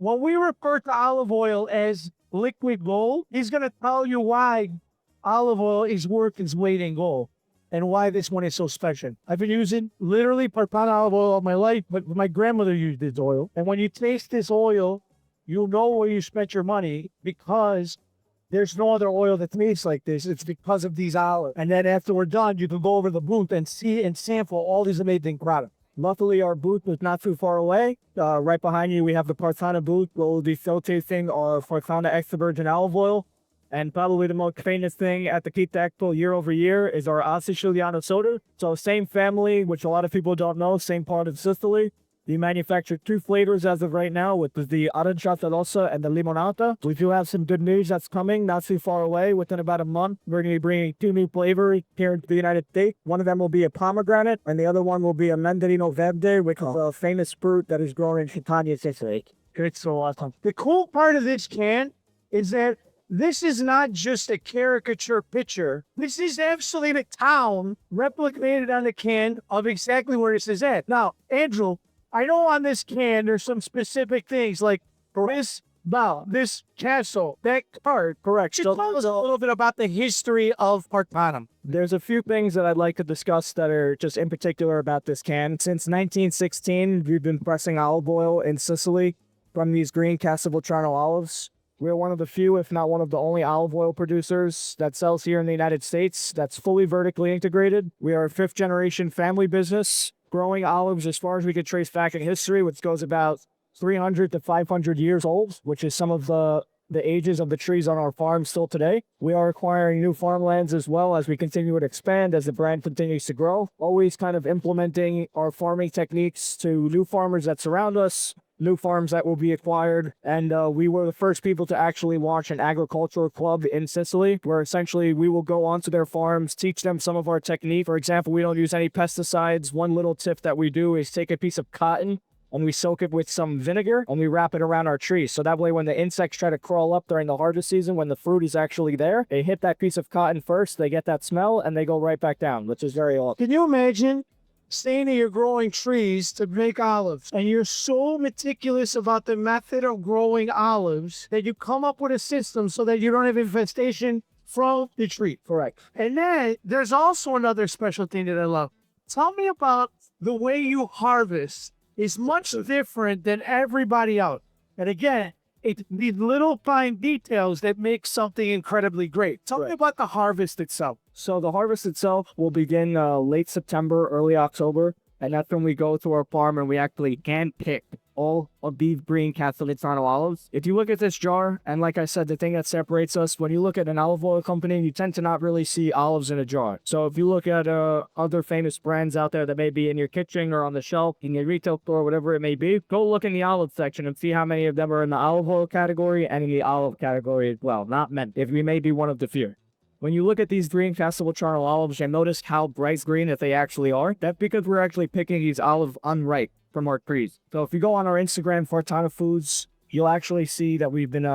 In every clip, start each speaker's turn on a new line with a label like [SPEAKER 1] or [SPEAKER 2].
[SPEAKER 1] When we refer to olive oil as liquid gold, he's going to tell you why olive oil is worth its weight in gold and why this one is so special. I've been using literally Partanna olive oil all my life, but my grandmother used this oil. And when you taste this oil, you'll know where you spent your money because there's no other oil that tastes like this. It's because of these olives. And then after we're done, you can go over the booth and see and sample all these amazing products. Luckily, our booth was not too far away. Right behind you, we have the Partanna booth where we'll be showcasing our Partanna extra virgin olive oil. And probably the most famous thing at the Keith Expo year over year is our Sicilian soda. So same family, which a lot of people don't know, same part of Sicily. We manufacture 2 flavors as of right now, with the aranciata rossa and the limonata. We do have some good news that's coming not too far away. Within about a month, we're going to be bringing 2 new flavors here into the United States. One of them will be a pomegranate, and the other one will be a mandarino verde, which is a famous fruit that is grown in Catania, Sicily. It's so awesome. The cool part of this can is that this is not just a caricature picture. This is actually the town replicated on the can of exactly where this is at. Now, Andrew, I know on this can, there's some specific things like this bow, this castle, that card. Correct. Just tell us a little bit about the history of Partanna.
[SPEAKER 2] There's a few things that I'd like to discuss that are just in particular about this can. Since 1916, we've been pressing olive oil in Sicily from these green Castelvetrano olives. We're one of the few, if not one of the only olive oil producers that sells here in the United States that's fully vertically integrated. We are a 5th generation family business, growing olives as far as we could trace back in history, which goes about 300 to 500 years old, which is some of the ages of the trees on our farm still today. We are acquiring new farmlands as well as we continue to expand, as the brand continues to grow, always kind of implementing our farming techniques to new farmers that surround us, new farms that will be acquired. And we were the first people to actually launch an agricultural club in Sicily, where essentially we will go onto their farms, teach them some of our technique. For example, we don't use any pesticides. One little tip that we do is take a piece of cotton and we soak it with some vinegar and we wrap it around our trees. So that way, when the insects try to crawl up during the harvest season, when the fruit is actually there, they hit that piece of cotton first, they get that smell, and they go right back down, which is very awesome.
[SPEAKER 1] Can you imagine saying that you're growing trees to make olives, and you're so meticulous about the method of growing olives that you come up with a system so that you don't have infestation from the tree?
[SPEAKER 2] Correct.
[SPEAKER 1] And then there's also another special thing that I love. Tell me about the way you harvest. Is much different than everybody else. And again, it's these little fine details that make something incredibly great. Tell me about the harvest itself.
[SPEAKER 2] So the harvest itself will begin late September, early October. And that's when we go to our farm and we actually hand pick all of these green Castelvetrano olives. If you look at this jar, and like I said, the thing that separates us, when you look at an olive oil company, you tend to not really see olives in a jar. So if you look at other famous brands out there that may be in your kitchen or on the shelf, in your retail store, whatever it may be, go look in the olive section and see how many of them are in the olive oil category and in the olive category as well. Not many, if we may be one of the few. When you look at these green Castelvetrano olives, you'll notice how bright green that they actually are. That's because we're actually picking these olives unripe from our trees. So if you go on our Instagram, Partanna Foods, you'll actually see that we've been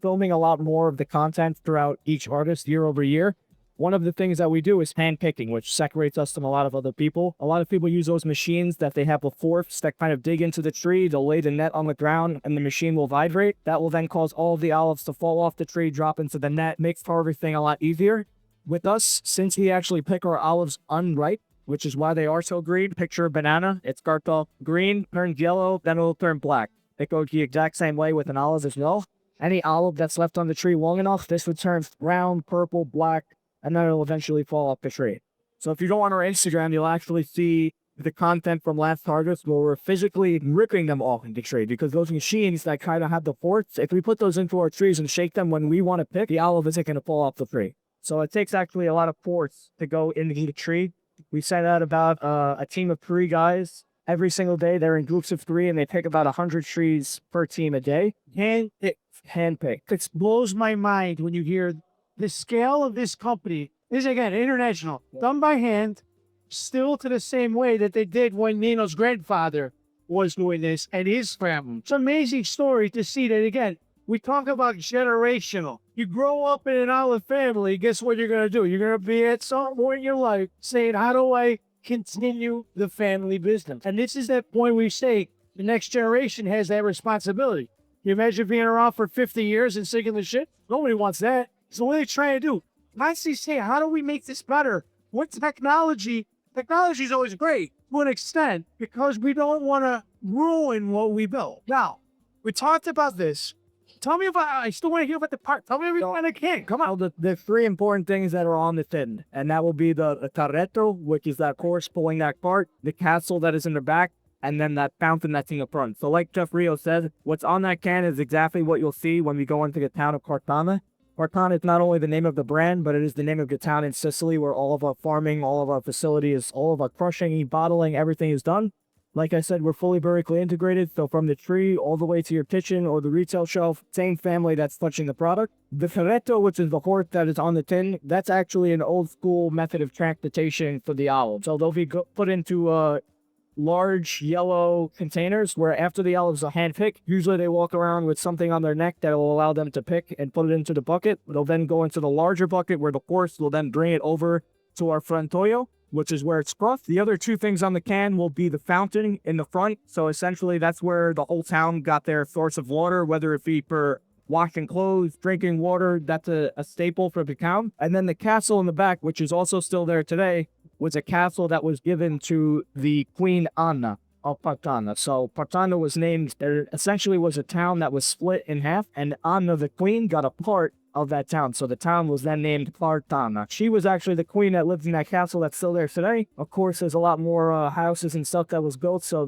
[SPEAKER 2] filming a lot more of the content throughout each harvest year over year. One of the things that we do is hand picking, which separates us from a lot of other people. A lot of people use those machines that they have with forks that kind of dig into the tree. They'll lay the net on the ground and the machine will vibrate. That will then cause all of the olives to fall off the tree, drop into the net, makes harvesting a lot easier. With us, since we actually pick our olives unripe, which is why they are so green. Picture a banana. It starts off green, turns yellow, then it'll turn black. It goes the exact same way with an olive as well. Any olive that's left on the tree long enough, this would turn brown, purple, black, and then it'll eventually fall off the tree. So if you go on our Instagram, you'll actually see the content from last harvest where we're physically ripping them off in the tree, because those machines that kind of have the forks, if we put those into our trees and shake them when we want to pick, the olive isn't going to fall off the tree. So it takes actually a lot of force to go into the tree. We send out about a team of 3 guys every single day. They're in groups of 3 and they pick about 100 trees per team a day. Hand pick.
[SPEAKER 1] It blows my mind when you hear the scale of this company. This is, again, international, done by hand, still to the same way that they did when Nino's grandfather was doing this and his family. It's an amazing story to see that, again, we talk about generational. You grow up in an olive family, guess what you're going to do? You're going to be at some point in your life saying, how do I continue the family business? And this is that point we say the next generation has that responsibility. You imagine being around for 50 years and sinking the shit? Nobody wants that. So what are they trying to do? Constantly say, how do we make this better? What technology? Technology is always great to an extent because we don't want to ruin what we built. Now, we talked about this. Tell me about, I still want to hear about the part. Tell me everything I can. Come on.
[SPEAKER 2] Now, the three important things that are on the tin, and that will be the carretto, which is that horse pulling that cart, the castle that is in the back, and then that fountain that's in the front. So like Jeff Rio said, what's on that can is exactly what you'll see when we go into the town of Partanna. Partanna is not only the name of the brand, but it is the name of the town in Sicily where all of our farming, all of our facilities, all of our crushing, bottling, everything is done. Like I said, we're fully vertically integrated, so from the tree all the way to your kitchen or the retail shelf, same family that's touching the product. The carretto, which is the horse that is on the tin, that's actually an old school method of transportation for the olive. So they'll be put into large yellow containers where after the olives are hand-picked, usually they walk around with something on their neck that will allow them to pick and put it into the bucket. They'll then go into the larger bucket where the horse will then bring it over to our frantoio, which is where it's crushed. The other two things on the can will be the fountain in the front. So essentially that's where the whole town got their source of water, whether it be for washing clothes, drinking water, that's a staple for the town. And then the castle in the back, which is also still there today, was a castle that was given to the Queen Anna of Partanna. So Partanna was named, there essentially was a town that was split in half, and Anna, the queen, got a part of that town. So the town was then named Partanna. She was actually the queen that lived in that castle that's still there today. Of course, there's a lot more houses and stuff that was built, so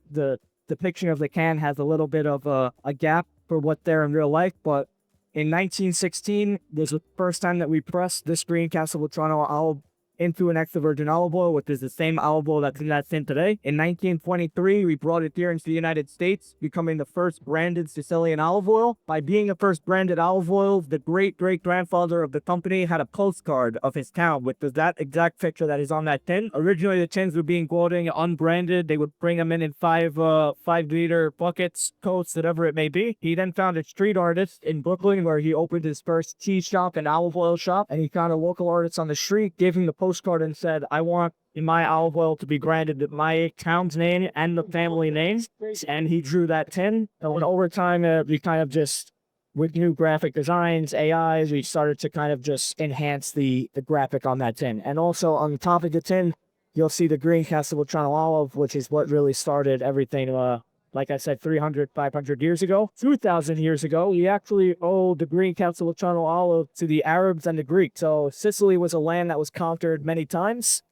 [SPEAKER 2] the depiction of the can has a little bit of a gap for what there in real life, but in 1916, there's the first time that we pressed this green Castle Vetrano olive into an extra virgin olive oil, which is the same olive oil that's in that tin today. In 1923, we brought it here into the United States, becoming the first branded Sicilian olive oil. By being the first branded olive oil, the great-great-grandfather of the company had a postcard of his town, which is that exact picture that is on that tin. Originally, the tins were being quoted unbranded. They would bring them in 5-liter buckets, coats, whatever it may be. He then found a street artist in Brooklyn where he opened his first tea shop and olive oil shop, and he found a local artist on the street, gave him the postcard and said, I want my olive oil to be branded with my town's name and the family name. And he drew that tin. And over time, we kind of just, with new graphic designs, AIs, we started to kind of just enhance the graphic on that tin. And also on the top of the tin, you'll see the green Castle Vetrano olive, which is what really started everything. Like I said, 300, 500 years ago, 2,000 years ago, we actually owe the green Castle Vetrano olive to the Arabs and the Greeks. So Sicily was a land that was conquered many times.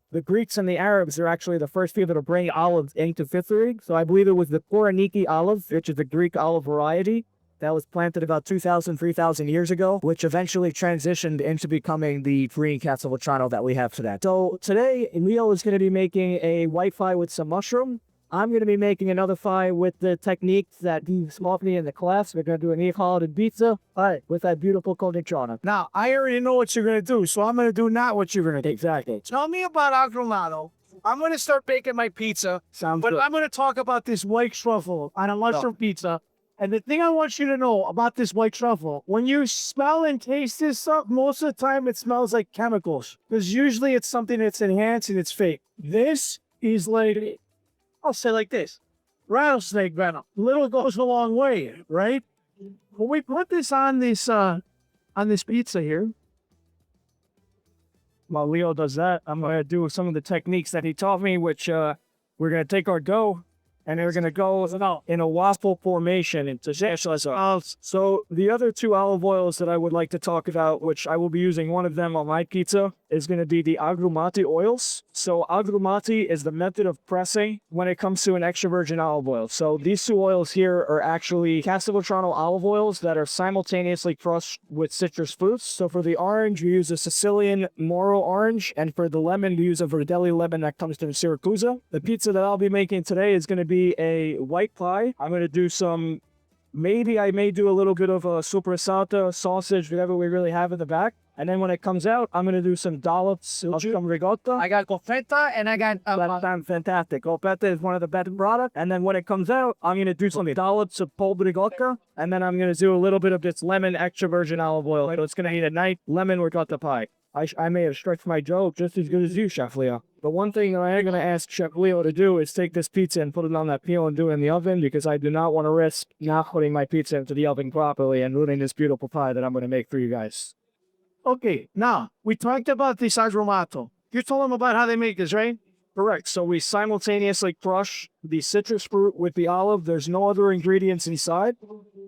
[SPEAKER 2] The Greeks and the Arabs are actually the first people to bring olives into Sicily. So I believe it was the Koraniki olive, which is the Greek olive variety, that was planted about 2,000, 3,000 years ago, which eventually transitioned into becoming the green Castle Vetrano that we have today. So today, Leo is going to be making a white pie with some mushroom. I'm going to be making another pie with the techniques that he taught me in the class. We're going to do an e-holiday pizza pie with that beautiful cornicione.
[SPEAKER 1] Now, I already know what you're going to do, so I'm going to do not what you're going to do.
[SPEAKER 2] Exactly.
[SPEAKER 1] Tell me about agrumato. I'm going to start baking my pizza,
[SPEAKER 2] Sounds
[SPEAKER 1] but
[SPEAKER 2] good.
[SPEAKER 1] I'm going to talk about this white truffle on a mushroom pizza. And the thing I want you to know about this white truffle, when you smell and taste this stuff, most of the time it smells like chemicals. Because usually it's something that's enhanced and it's fake. This is like, I'll say like this, rattlesnake venom. Little goes a long way, right? When we put this on this pizza here, while Leo does that, I'm going to do some of the techniques that he taught me, which we're going to take our dough and we're going to go in a waffle formation. So the other two olive oils that I would like to talk about, which I will be using one of them on my pizza, is going to be the agrumati oils. So agrumati is the method of pressing when it comes to an extra virgin olive oil. So these two oils here are actually Castle Vetrano olive oils that are simultaneously crushed with citrus fruits. So for the orange, we use a Sicilian Moro orange, and for the lemon, we use a Verdelli lemon that comes from Syracuse. The pizza that I'll be making today is going to be a white pie. I'm going to do some, maybe I may do a little bit of a sopressata, sausage, whatever we really have in the back. And then when it comes out, I'm going to do some dollops of some ricotta.
[SPEAKER 3] I got confetta and I got
[SPEAKER 2] That sounds fantastic. Confetta is one of the better products. And then when it comes out, I'm going to do some dollops of pulled ricotta. And then I'm going to do a little bit of this lemon extra virgin olive oil. So it's going to be a nice lemon ricotta pie. I may have stretched my joke just as good as you, Chef Leo. The one thing that I am going to ask Chef Leo to do is take this pizza and put it on that peel and do it in the oven, because I do not want to risk not putting my pizza into the oven properly and ruining this beautiful pie that I'm going to make for you guys.
[SPEAKER 1] Okay, now, we talked about this agrumato. You told them about how they make this, right?
[SPEAKER 2] Correct. So we simultaneously crush the citrus fruit with the olive. There's no other ingredients inside.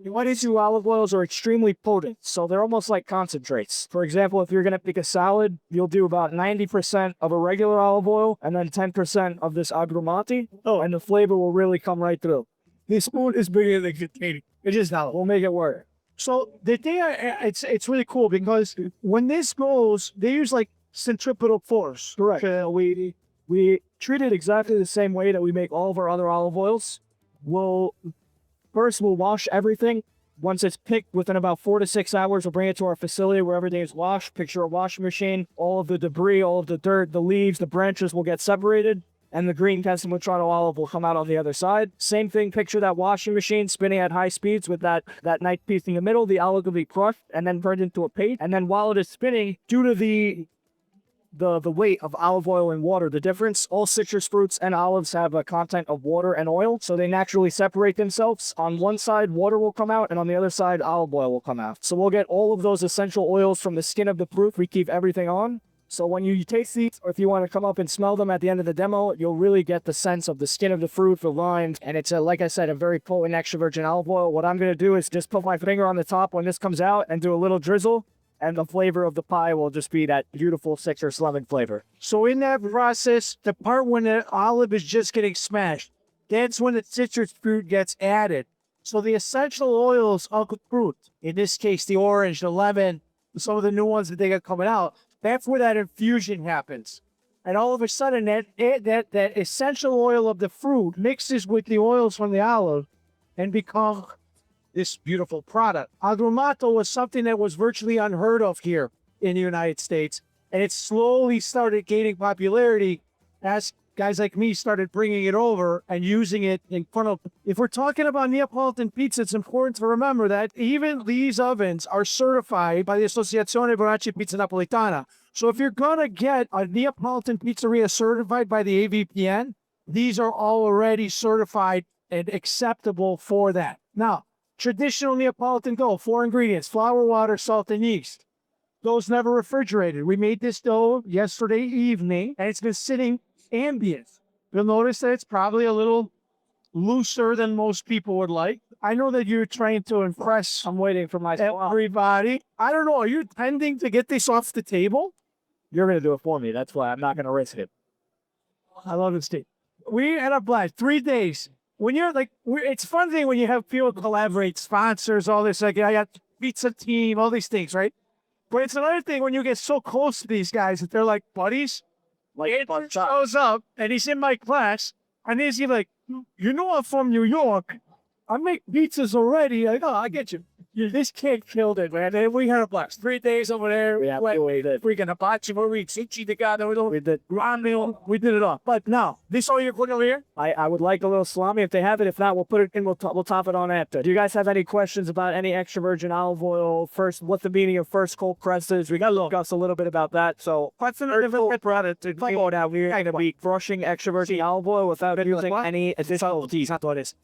[SPEAKER 2] What these two olive oils are extremely potent, so they're almost like concentrates. For example, if you're going to pick a salad, you'll do about 90% of a regular olive oil and then 10% of this agrumati. Oh, and the flavor will really come right through.
[SPEAKER 1] This spoon is bigger than container. It is now.
[SPEAKER 2] We'll make it work.
[SPEAKER 1] So the thing, it's really cool because when this goes, they use like centripetal force.
[SPEAKER 2] Correct. We treat it exactly the same way that we make all of our other olive oils. We'll wash everything. Once it's picked, within about 4 to 6 hours, we'll bring it to our facility where everything is washed. Picture a washing machine. All of the debris, all of the dirt, the leaves, the branches will get separated, and the green Castelvetrano olive will come out on the other side. Same thing, picture that washing machine spinning at high speeds with that nice piece in the middle. The olive will be crushed and then turned into a paste. And then while it is spinning, due to the weight of olive oil and water, the difference, all citrus fruits and olives have a content of water and oil, so they naturally separate themselves. On one side, water will come out, and on the other side, olive oil will come out. So we'll get all of those essential oils from the skin of the fruit. We keep everything on. So when you taste these, or if you want to come up and smell them at the end of the demo, you'll really get the sense of the skin of the fruit, the rind, and it's, like I said, a very potent extra virgin olive oil. What I'm going to do is just put my finger on the top when this comes out and do a little drizzle, and the flavor of the pie will just be that beautiful citrus lemon flavor.
[SPEAKER 1] So in that process, the part when the olive is just getting smashed, that's when the citrus fruit gets added. So the essential oils of the fruit, in this case, the orange, the lemon, some of the new ones that they got coming out, that's where that infusion happens. And all of a sudden, that essential oil of the fruit mixes with the oils from the olive and becomes this beautiful product. Agrumato was something that was virtually unheard of here in the United States, and it slowly started gaining popularity as guys like me started bringing it over and using it in front of. If we're talking about Neapolitan pizza, it's important to remember that even these ovens are certified by the Associazione Borracci Pizza Napolitana. So if you're gonna get a Neapolitan pizzeria certified by the AVPN, these are already certified and acceptable for that. Now, traditional Neapolitan dough, 4 ingredients: flour, water, salt, and yeast. Dough's never refrigerated. We made this dough yesterday evening, and it's been sitting ambient. You'll notice that it's probably a little looser than most people would like. I know that you're trying to impress
[SPEAKER 2] I'm waiting for my
[SPEAKER 1] everybody. I don't know, are you tending to get this off the table?
[SPEAKER 2] You're going to do it for me. That's why I'm not going to risk it.
[SPEAKER 1] I love it, Steve. We had a blast. 3 days. When you're like, it's fun thing when you have people collaborate, sponsors, all this. Like, I got pizza team, all these things, right? But it's another thing when you get so close to these guys that they're like buddies. Like, Andrew shows up and he's in my class, and he's like, "You know, I'm from New York. I make pizzas already." Like, "Oh, I get you." This kid killed it, man. And we had a blast. 3 days over there.
[SPEAKER 2] Yeah,
[SPEAKER 1] we did freaking hibachi, we sushi together. We did ramen. We did it all. But now, this all you're putting over here?
[SPEAKER 2] I would like a little salami if they have it. If not, we'll put it in. We'll top it on after. Do you guys have any questions about any extra virgin olive oil? First, what the meaning of first cold press is? We got to discuss a little bit about that. So,
[SPEAKER 1] What's an different product?
[SPEAKER 2] we're going to be crushing extra virgin olive oil without using any additional teas.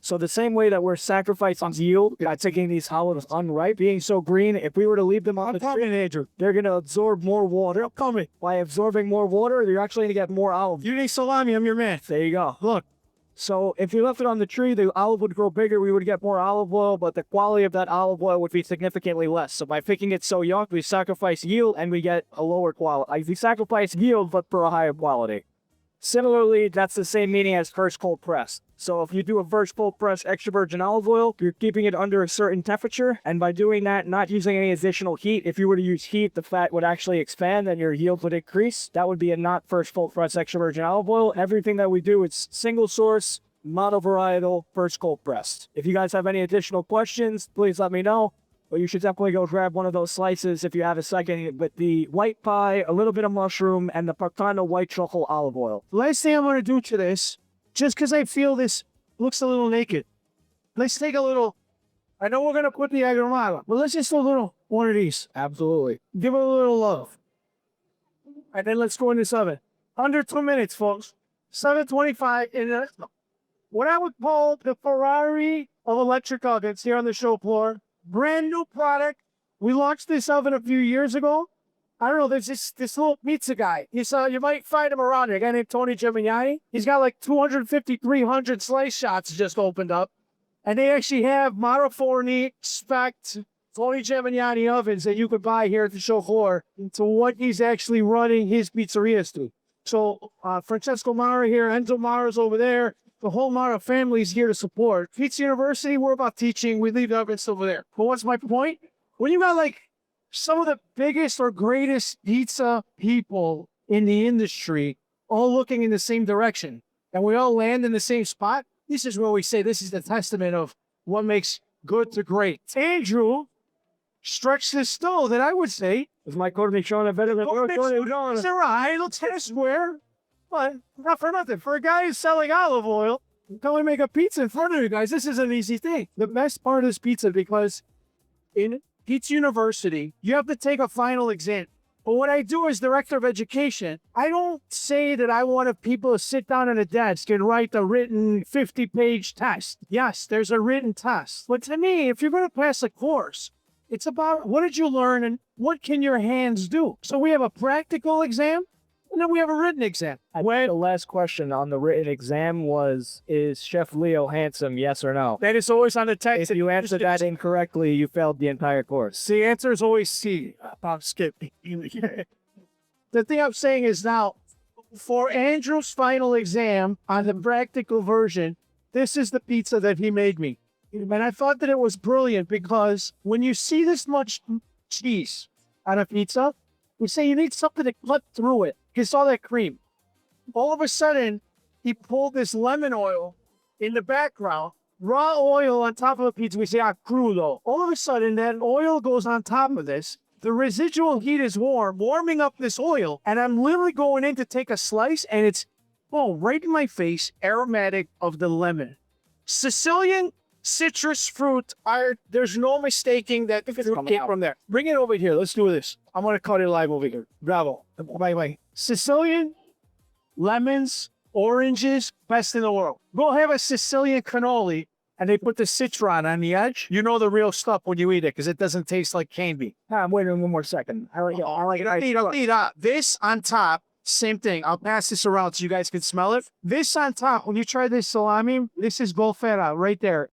[SPEAKER 2] So the same way that we're sacrificing yield by taking these olives unripe, being so green, if we were to leave them on the tree, they're going to absorb more water. By absorbing more water, you're actually going to get more olive.
[SPEAKER 1] You need salami, I'm your man.
[SPEAKER 2] There you go. Look. So if you left it on the tree, the olive would grow bigger. We would get more olive oil, but the quality of that olive oil would be significantly less. So by picking it so young, we sacrifice yield and we get a lower quality. We sacrifice yield, but for a higher quality. Similarly, that's the same meaning as first cold press. So if you do a first cold press extra virgin olive oil, you're keeping it under a certain temperature. And by doing that, not using any additional heat, if you were to use heat, the fat would actually expand and your yield would increase. That would be a not first cold press extra virgin olive oil. Everything that we do is single source, monovarietal, first cold pressed. If you guys have any additional questions, please let me know. But you should definitely go grab one of those slices if you have a second with the white pie, a little bit of mushroom, and the Partanna white truffle olive oil.
[SPEAKER 1] Last thing I'm going to do to this, just because I feel this looks a little naked, let's take a little, I know we're going to put the agrumato, but let's just do a little one of these.
[SPEAKER 2] Absolutely.
[SPEAKER 1] Give it a little love. And then let's go in this oven. Under 2 minutes, folks. 7:25 in what I would call the Ferrari of electric ovens here on the show floor. Brand new product. We launched this oven a few years ago. I don't know, there's this little pizza guy. You might find him around here, a guy named Tony Gemignani. He's got like 250, 300 slice shots just opened up. And they actually have Mara Forni spec Tony Gemignani ovens that you could buy here at the show floor to what he's actually running his pizzerias to. So Francesco Mara here, Enzo Mara's over there. The whole Mara family is here to support. Pizza University, we're about teaching. We leave the ovens over there. But what's my point? When you got like some of the biggest or greatest pizza people in the industry all looking in the same direction, and we all land in the same spot, this is where we say this is the testament of what makes good to great. Andrew stretched this dough that I would say
[SPEAKER 2] Is my cornicione better than your cornicione?
[SPEAKER 1] it's all right, it'll taste square, but not for nothing. For a guy who's selling olive oil, can we make a pizza in front of you guys? This is an easy thing. The best part of this pizza, because in Pizza University, you have to take a final exam. But what I do as director of education, I don't say that I want people to sit down at a desk and write a written 50-page test. Yes, there's a written test. But to me, if you're going to pass a course, it's about what did you learn and what can your hands do. So we have a practical exam, and then we have a written exam.
[SPEAKER 2] The last question on the written exam was, is Chef Leo handsome, yes or no?
[SPEAKER 1] That is always on the text.
[SPEAKER 2] If you answered that incorrectly, you failed the entire course.
[SPEAKER 1] The answer is always C. I'm skipping. The thing I'm saying is now, for Andrew's final exam on the practical version, this is the pizza that he made me. And I thought that it was brilliant because when you see this much cheese on a pizza, you say you need something to cut through it. You saw that cream. All of a sudden, he pulled this lemon oil in the background, raw oil on top of the pizza. We say, crudo. All of a sudden, that oil goes on top of this. The residual heat is warming up this oil. And I'm literally going in to take a slice, and it's, right in my face, aromatic of the lemon. Sicilian citrus fruit, there's no mistaking that if it came from there. Bring it over here. Let's do this. I'm going to cut it live over here. Bravo. Bye. Sicilian, lemons, oranges, best in the world. Go have a Sicilian cannoli, and they put the citron on the edge. You know the real stuff when you eat it, because it doesn't taste like candy.
[SPEAKER 2] I'm waiting one more second. I like it.
[SPEAKER 1] This on top, same thing. I'll pass this around so you guys can smell it. This on top, when you try this salami, this is Golfera right there.